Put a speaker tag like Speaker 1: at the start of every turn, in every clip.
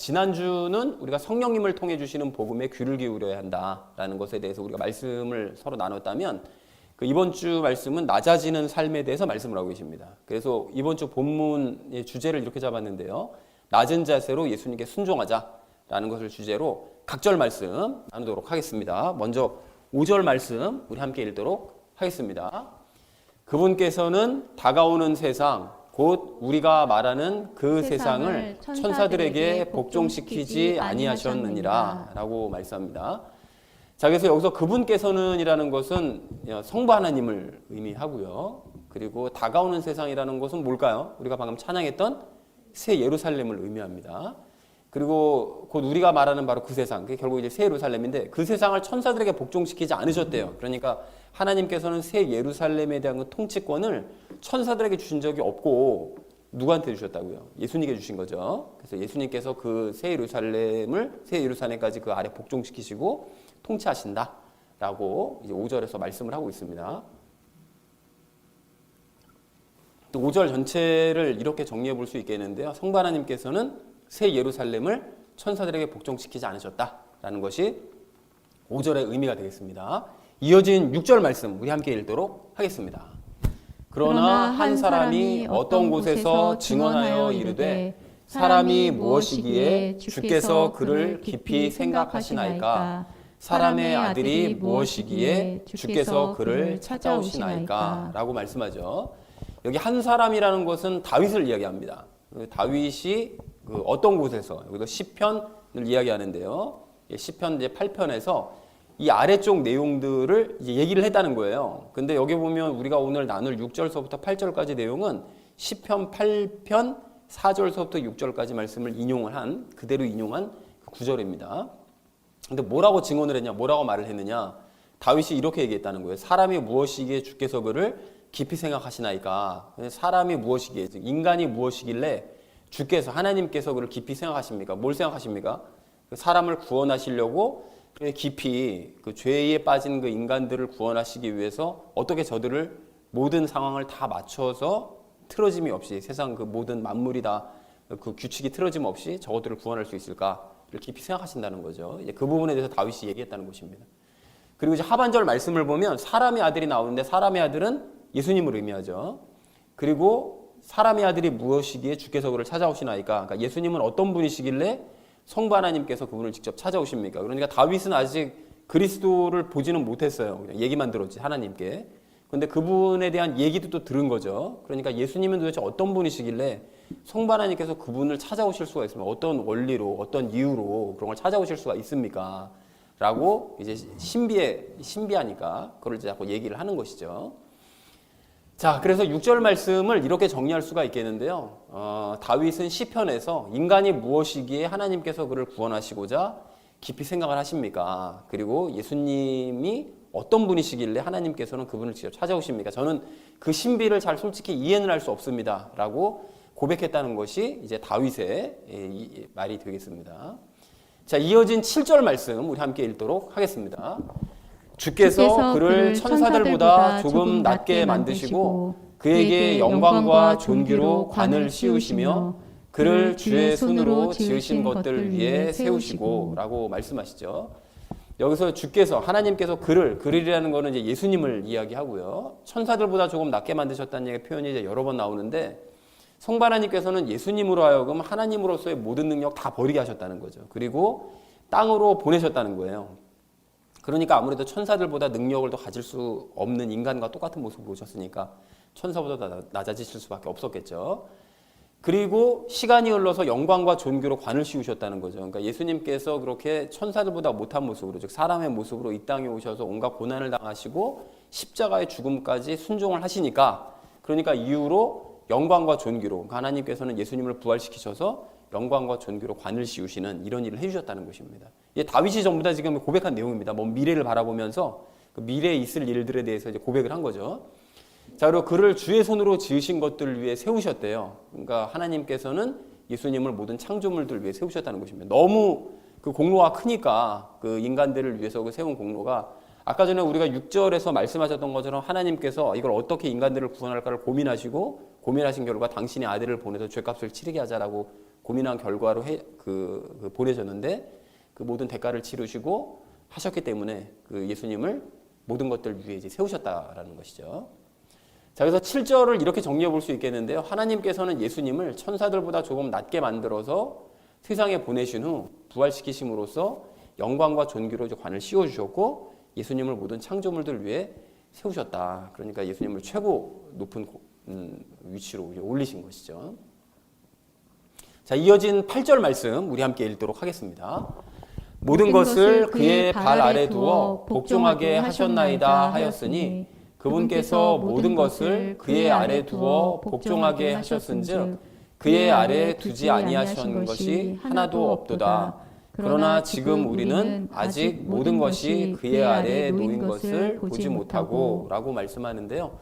Speaker 1: 지난주는 우리가 성령님을 통해 주시는 복음에 귀를 기울여야 한다라는 것에 대해서 우리가 말씀을 서로 나눴다면 이번 주 말씀은 낮아지는 삶에 대해서 말씀을 하고 계십니다. 그래서 이번 주 본문의 주제를 이렇게 잡았는데요. 낮은 자세로 예수님께 순종하자라는 것을 주제로 각절 말씀 나누도록 하겠습니다. 먼저 5절 말씀 우리 함께 읽도록 하겠습니다. 그분께서는 다가오는 세상 곧 우리가 말하는 그 세상을 천사들에게 복종시키지 아니하셨느니라 라고 말씀합니다. 자, 그래서 여기서 그분께서는 이라는 것은 성부 하나님을 의미하고요. 그리고 다가오는 세상이라는 것은 뭘까요? 우리가 방금 찬양했던 새 예루살렘을 의미합니다. 그리고 곧 우리가 말하는 바로 그 세상, 그게 결국 이제 새 예루살렘인데 그 세상을 천사들에게 복종시키지 않으셨대요. 그러니까 하나님께서는 새 예루살렘에 대한 그 통치권을 천사들에게 주신 적이 없고 누구한테 주셨다고요? 예수님께 주신 거죠. 그래서 예수님께서 그 새 예루살렘까지 그 아래 복종시키시고 통치하신다라고 이제 5절에서 말씀을 하고 있습니다. 또 5절 전체를 이렇게 정리해 볼 수 있겠는데요. 성부 하나님께서는 새 예루살렘을 천사들에게 복종시키지 않으셨다라는 것이 5절의 의미가 되겠습니다. 이어진 6절 말씀 우리 함께 읽도록 하겠습니다. 그러나 한 사람이 어떤 곳에서 증언하여 이르되 사람이 무엇이기에 주께서 그를 깊이 생각하시나이까? 사람의 아들이 무엇이기에 주께서 그를 찾아오시나이까? 라고 말씀하죠. 여기 한 사람이라는 것은 다윗을 이야기합니다. 다윗이 어떤 곳에서, 여기서 시편을 이야기하는데요. 시편 이제 8편에서 이 아래쪽 내용들을 이제 얘기를 했다는 거예요. 근데 여기 보면 우리가 오늘 나눌 6절서부터 8절까지 내용은 시편 8편 4절서부터 6절까지 말씀을 그대로 인용한 구절입니다. 근데 뭐라고 증언을 했냐, 뭐라고 말을 했느냐. 다윗이 이렇게 얘기했다는 거예요. 사람이 무엇이기에 주께서 그를 깊이 생각하시나이까. 사람이 무엇이기에, 인간이 무엇이길래 주께서, 하나님께서 그를 깊이 생각하십니까? 뭘 생각하십니까? 사람을 구원하시려고 깊이 그 죄에 빠진 그 인간들을 구원하시기 위해서 어떻게 저들을 모든 상황을 다 맞춰서 틀어짐이 없이 세상 그 모든 만물이 다 그 규칙이 틀어짐 없이 저것들을 구원할 수 있을까를 깊이 생각하신다는 거죠. 이제 그 부분에 대해서 다윗이 얘기했다는 것입니다. 그리고 이제 하반절 말씀을 보면 사람의 아들이 나오는데 사람의 아들은 예수님을 의미하죠. 그리고 사람의 아들이 무엇이기에 주께서 그를 찾아오시나이까? 그러니까 예수님은 어떤 분이시길래 성부 하나님께서 그분을 직접 찾아오십니까? 그러니까 다윗은 아직 그리스도를 보지는 못했어요. 그냥 얘기만 들었지, 하나님께. 그런데 그분에 대한 얘기도 또 들은 거죠. 그러니까 예수님은 도대체 어떤 분이시길래 성부 하나님께서 그분을 찾아오실 수가 있습니까? 어떤 원리로, 어떤 이유로 그런 걸 찾아오실 수가 있습니까? 라고 이제 신비하니까 그걸 이제 자꾸 얘기를 하는 것이죠. 자, 그래서 6절 말씀을 이렇게 정리할 수가 있겠는데요. 다윗은 시편에서 인간이 무엇이기에 하나님께서 그를 구원하시고자 깊이 생각을 하십니까? 그리고 예수님이 어떤 분이시길래 하나님께서는 그분을 직접 찾아오십니까? 저는 그 신비를 잘 솔직히 이해는 할 수 없습니다. 라고 고백했다는 것이 이제 다윗의 말이 되겠습니다. 자, 이어진 7절 말씀 우리 함께 읽도록 하겠습니다. 주께서 그를 천사들보다 조금 낮게 만드시고 그에게 영광과 존귀로 관을 씌우시며 그를 주의 손으로 지으신 것들 위에 세우시고 라고 말씀하시죠. 여기서 주께서, 하나님께서 그를이라는 것은 이제 예수님을 이야기하고요. 천사들보다 조금 낮게 만드셨다는 표현이 이제 여러 번 나오는데 성부 하나님께서는 예수님으로 하여금 하나님으로서의 모든 능력 다 버리게 하셨다는 거죠. 그리고 땅으로 보내셨다는 거예요. 그러니까 아무래도 천사들보다 능력을 더 가질 수 없는 인간과 똑같은 모습으로 오셨으니까 천사보다 낮아지실 수밖에 없었겠죠. 그리고 시간이 흘러서 영광과 존귀로 관을 씌우셨다는 거죠. 그러니까 예수님께서 그렇게 천사들보다 못한 모습으로, 즉 사람의 모습으로 이 땅에 오셔서 온갖 고난을 당하시고 십자가의 죽음까지 순종을 하시니까, 그러니까 이후로 영광과 존귀로, 그러니까 하나님께서는 예수님을 부활시키셔서 영광과 존귀로 관을 씌우시는 이런 일을 해주셨다는 것입니다. 이게 다윗이 전부 다 지금 고백한 내용입니다. 먼 미래를 바라보면서 그 미래에 있을 일들에 대해서 이제 고백을 한 거죠. 자, 그리고 그를 주의 손으로 지으신 것들을 위해 세우셨대요. 그러니까 하나님께서는 예수님을 모든 창조물들을 위해 세우셨다는 것입니다. 너무 그 공로가 크니까 그 인간들을 위해서 그 세운 공로가, 아까 전에 우리가 6절에서 말씀하셨던 것처럼 하나님께서 이걸 어떻게 인간들을 구원할까를 고민하신 결과 당신의 아들을 보내서 죄값을 치르게 하자라고 고민한 결과로 보내졌는데 그 모든 대가를 치르시고 하셨기 때문에 그 예수님을 모든 것들 위에 이제 세우셨다라는 것이죠. 자, 그래서 7절을 이렇게 정리해 볼 수 있겠는데요. 하나님께서는 예수님을 천사들보다 조금 낮게 만들어서 세상에 보내신 후 부활시키심으로써 영광과 존귀로 관을 씌워주셨고 예수님을 모든 창조물들 위에 세우셨다. 그러니까 예수님을 최고 높은 위치로 올리신 것이죠. 자, 이어진 8절 말씀 우리 함께 읽도록 하겠습니다. 모든 것을 그의 발 아래 두어 복종하게 하셨나이다 하였으니 그분께서 모든 것을 그의 아래 두어 복종하게 하셨은즉 그의 아래 두지 아니하신 것이 하나도 없도다. 그러나 지금 우리는 아직 모든 것이 그의 아래에 놓인 것을 보지 못하고 라고 말씀하는데요.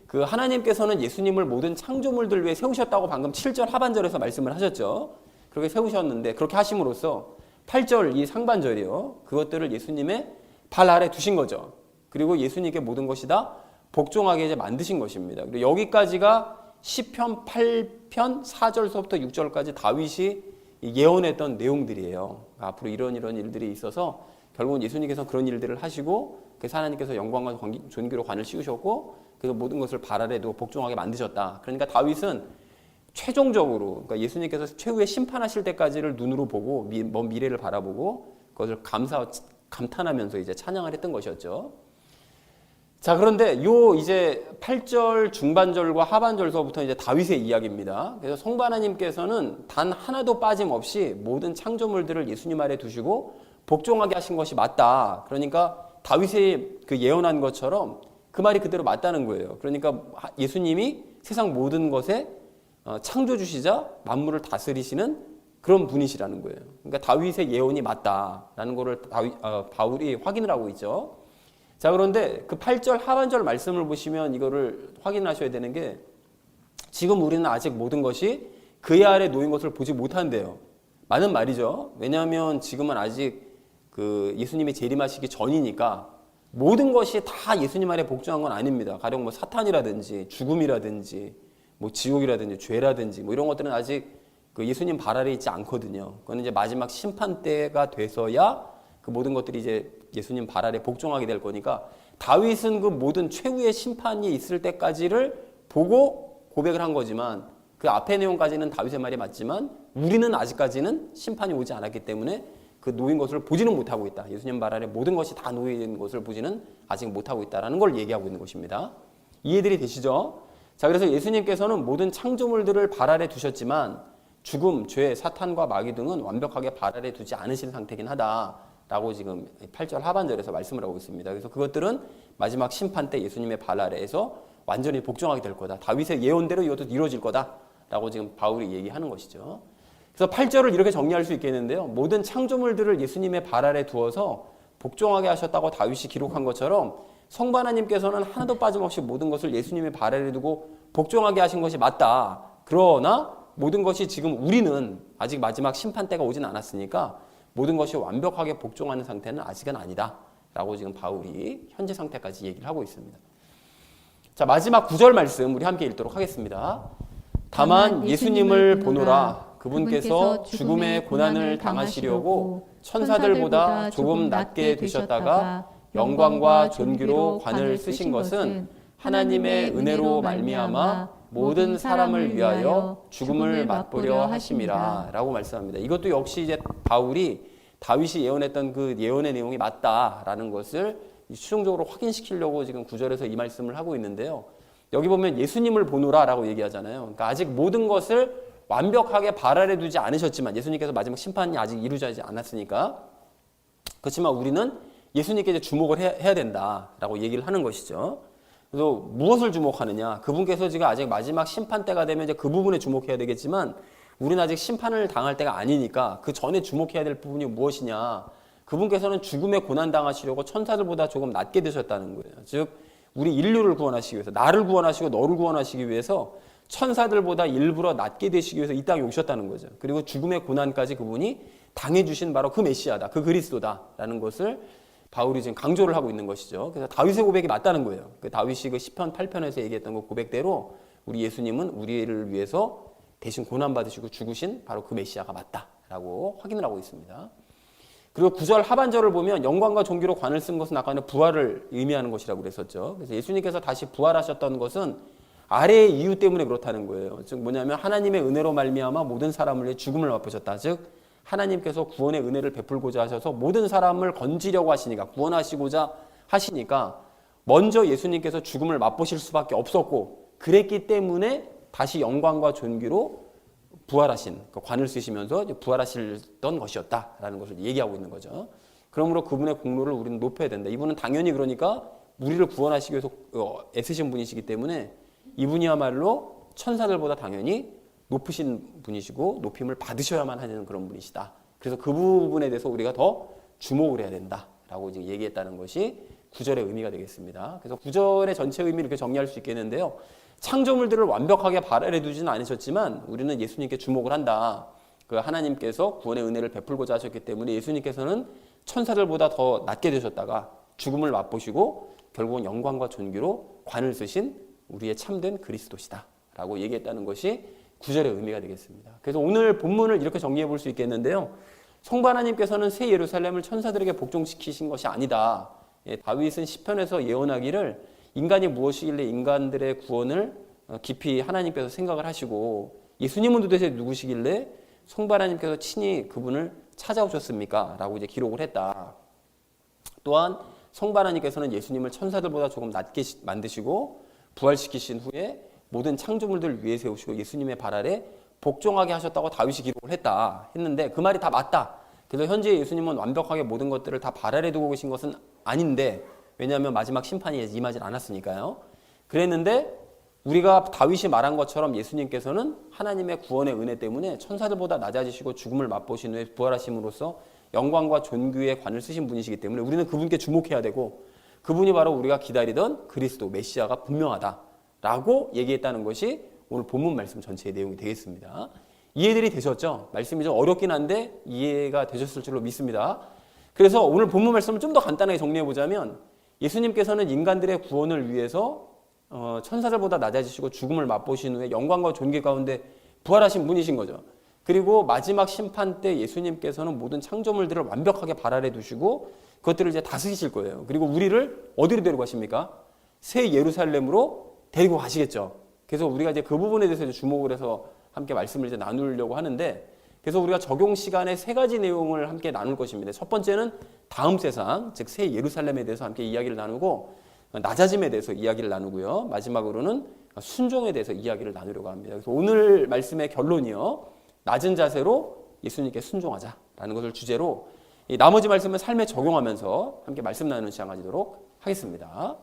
Speaker 1: 그 하나님께서는 예수님을 모든 창조물들 위해 세우셨다고 방금 7절 하반절에서 말씀을 하셨죠. 그렇게 세우셨는데 그렇게 하심으로써 8절 이 상반절이요. 그것들을 예수님의 발 아래 두신 거죠. 그리고 예수님께 모든 것이 다 복종하게 이제 만드신 것입니다. 그리고 여기까지가 시편 8편 4절서부터 6절까지 다윗이 예언했던 내용들이에요. 앞으로 이런 일들이 있어서 결국은 예수님께서 그런 일들을 하시고 그래서 하나님께서 영광과 존귀로 관을 씌우셨고 그래서 모든 것을 발 아래 두고 복종하게 만드셨다. 그러니까 다윗은 최종적으로 그러니까 예수님께서 최후의 심판하실 때까지를 눈으로 보고 먼 미래를 바라보고 그것을 감탄하면서 이제 찬양을 했던 것이었죠. 자, 그런데 요 이제 8절 중반절과 하반절서부터 이제 다윗의 이야기입니다. 그래서 성부 하나님께서는 단 하나도 빠짐없이 모든 창조물들을 예수님 아래 두시고 복종하게 하신 것이 맞다. 그러니까 다윗이 그 예언한 것처럼 그 말이 그대로 맞다는 거예요. 그러니까 예수님이 세상 모든 것에 창조주시자 만물을 다스리시는 그런 분이시라는 거예요. 그러니까 다윗의 예언이 맞다라는 것을 바울이 확인을 하고 있죠. 자, 그런데 그 8절 하반절 말씀을 보시면 이거를 확인하셔야 되는 게 지금 우리는 아직 모든 것이 그의 아래 놓인 것을 보지 못한대요. 맞는 말이죠. 왜냐하면 지금은 아직 그 예수님이 재림하시기 전이니까 모든 것이 다 예수님 아래 복종한 건 아닙니다. 가령 뭐 사탄이라든지 죽음이라든지 뭐 지옥이라든지 죄라든지 뭐 이런 것들은 아직 그 예수님 발 아래 있지 않거든요. 그건 이제 마지막 심판 때가 돼서야 그 모든 것들이 이제 예수님 발 아래 복종하게 될 거니까 다윗은 그 모든 최후의 심판이 있을 때까지를 보고 고백을 한 거지만 그 앞의 내용까지는 다윗의 말이 맞지만 우리는 아직까지는 심판이 오지 않았기 때문에 그 놓인 것을 보지는 못하고 있다. 예수님 발 아래 모든 것이 다 놓인 것을 보지는 아직 못하고 있다는 걸 얘기하고 있는 것입니다. 이해들이 되시죠? 자, 그래서 예수님께서는 모든 창조물들을 발 아래 두셨지만 죽음, 죄, 사탄과 마귀 등은 완벽하게 발 아래 두지 않으신 상태긴 하다라고 지금 8절 하반절에서 말씀을 하고 있습니다. 그래서 그것들은 마지막 심판 때 예수님의 발 아래에서 완전히 복종하게 될 거다. 다윗의 예언대로 이것도 이루어질 거다라고 지금 바울이 얘기하는 것이죠. 그래서 8절을 이렇게 정리할 수 있겠는데요. 모든 창조물들을 예수님의 발 아래 두어서 복종하게 하셨다고 다윗이 기록한 것처럼 성부 하나님께서는 하나도 빠짐없이 모든 것을 예수님의 발 아래 두고 복종하게 하신 것이 맞다. 그러나 모든 것이 지금 우리는 아직 마지막 심판 때가 오진 않았으니까 모든 것이 완벽하게 복종하는 상태는 아직은 아니다. 라고 지금 바울이 현재 상태까지 얘기를 하고 있습니다. 자, 마지막 9절 말씀 우리 함께 읽도록 하겠습니다. 다만 예수님을 보노라. 그분께서 죽음의 고난을 당하시려고 천사들보다 조금 낮게 되셨다가 영광과 존귀로 관을 쓰신 것은 하나님의 은혜로 말미암아 모든 사람을 위하여 죽음을 맛보려 하심이라 라고 말씀합니다. 이것도 역시 이제 바울이 다윗이 예언했던 그 예언의 내용이 맞다라는 것을 최종적으로 확인시키려고 지금 9절에서 이 말씀을 하고 있는데요. 여기 보면 예수님을 보노라라고 얘기하잖아요. 그러니까 아직 모든 것을 완벽하게 발 아래 두지 않으셨지만 예수님께서 마지막 심판이 아직 이루어지지 않았으니까 그렇지만 우리는 예수님께 이제 주목을 해야 된다라고 얘기를 하는 것이죠. 그래서 무엇을 주목하느냐? 그분께서 지금 아직 마지막 심판 때가 되면 이제 그 부분에 주목해야 되겠지만 우리는 아직 심판을 당할 때가 아니니까 그 전에 주목해야 될 부분이 무엇이냐? 그분께서는 죽음의 고난 당하시려고 천사들보다 조금 낮게 되셨다는 거예요. 즉 우리 인류를 구원하시기 위해서 나를 구원하시고 너를 구원하시기 위해서 천사들보다 일부러 낮게 되시기 위해서 이 땅에 오셨다는 거죠. 그리고 죽음의 고난까지 그분이 당해주신 바로 그 메시아다. 그 그리스도다라는 것을 바울이 지금 강조를 하고 있는 것이죠. 그래서 다윗의 고백이 맞다는 거예요. 그 다윗이 그 시편 8편에서 얘기했던 그 고백대로 우리 예수님은 우리를 위해서 대신 고난받으시고 죽으신 바로 그 메시아가 맞다라고 확인을 하고 있습니다. 그리고 9절 하반절을 보면 영광과 존귀로 관을 쓴 것은 아까 부활을 의미하는 것이라고 그랬었죠. 그래서 예수님께서 다시 부활하셨던 것은 아래의 이유 때문에 그렇다는 거예요. 즉 뭐냐면 하나님의 은혜로 말미암아 모든 사람을 위해 죽음을 맛보셨다. 즉 하나님께서 구원의 은혜를 베풀고자 하셔서 모든 사람을 건지려고 하시니까, 구원하시고자 하시니까 먼저 예수님께서 죽음을 맛보실 수밖에 없었고, 그랬기 때문에 다시 영광과 존귀로 부활하신, 관을 쓰시면서 부활하시던 것이었다라는 것을 얘기하고 있는 거죠. 그러므로 그분의 공로를 우리는 높여야 된다. 이분은 당연히 그러니까 우리를 구원하시기 위해서 애쓰신 분이시기 때문에 이분이야말로 천사들보다 당연히 높으신 분이시고 높임을 받으셔야만 하는 그런 분이시다. 그래서 그 부분에 대해서 우리가 더 주목을 해야 된다라고 이제 얘기했다는 것이 9절의 의미가 되겠습니다. 그래서 9절의 전체 의미를 이렇게 정리할 수 있겠는데요. 창조물들을 완벽하게 발달해 두지는 않으셨지만 우리는 예수님께 주목을 한다. 그 하나님께서 구원의 은혜를 베풀고자 하셨기 때문에 예수님께서는 천사들보다 더 낮게 되셨다가 죽음을 맛보시고 결국은 영광과 존귀로 관을 쓰신 우리의 참된 그리스도시다 라고 얘기했다는 것이 9절의 의미가 되겠습니다. 그래서 오늘 본문을 이렇게 정리해 볼 수 있겠는데요. 성부 하나님께서는 새 예루살렘을 천사들에게 복종시키신 것이 아니다. 다윗은 시편에서 예언하기를 인간이 무엇이길래 인간들의 구원을 깊이 하나님께서 생각을 하시고 예수님은 도대체 누구시길래 성부 하나님께서 친히 그분을 찾아오셨습니까? 라고 이제 기록을 했다. 또한 성부 하나님께서는 예수님을 천사들보다 조금 낮게 만드시고 부활시키신 후에 모든 창조물들을 위에 세우시고 예수님의 발 아래 복종하게 하셨다고 다윗이 기록을 했는데 그 말이 다 맞다. 그래서 현재 예수님은 완벽하게 모든 것들을 다 발 아래 두고 계신 것은 아닌데, 왜냐하면 마지막 심판이 임하지 않았으니까요. 그랬는데 우리가 다윗이 말한 것처럼 예수님께서는 하나님의 구원의 은혜 때문에 천사들보다 낮아지시고 죽음을 맛보신 후에 부활하심으로써 영광과 존귀의 관을 쓰신 분이시기 때문에 우리는 그분께 주목해야 되고, 그분이 바로 우리가 기다리던 그리스도 메시아가 분명하다라고 얘기했다는 것이 오늘 본문 말씀 전체의 내용이 되겠습니다. 이해들이 되셨죠? 말씀이 좀 어렵긴 한데 이해가 되셨을 줄로 믿습니다. 그래서 오늘 본문 말씀을 좀 더 간단하게 정리해 보자면, 예수님께서는 인간들의 구원을 위해서 천사들보다 낮아지시고 죽음을 맛보신 후에 영광과 존귀 가운데 부활하신 분이신 거죠. 그리고 마지막 심판 때 예수님께서는 모든 창조물들을 완벽하게 발 아래 두시고 그것들을 이제 다스리실 거예요. 그리고 우리를 어디로 데리고 가십니까? 새 예루살렘으로 데리고 가시겠죠. 그래서 우리가 이제 그 부분에 대해서 주목을 해서 함께 말씀을 이제 나누려고 하는데, 그래서 우리가 적용 시간에 세 가지 내용을 함께 나눌 것입니다. 첫 번째는 다음 세상, 즉 새 예루살렘에 대해서 함께 이야기를 나누고, 낮아짐에 대해서 이야기를 나누고요. 마지막으로는 순종에 대해서 이야기를 나누려고 합니다. 그래서 오늘 말씀의 결론이요, 낮은 자세로 예수님께 순종하자라는 것을 주제로 이 나머지 말씀을 삶에 적용하면서 함께 말씀 나누는 시간 가지도록 하겠습니다.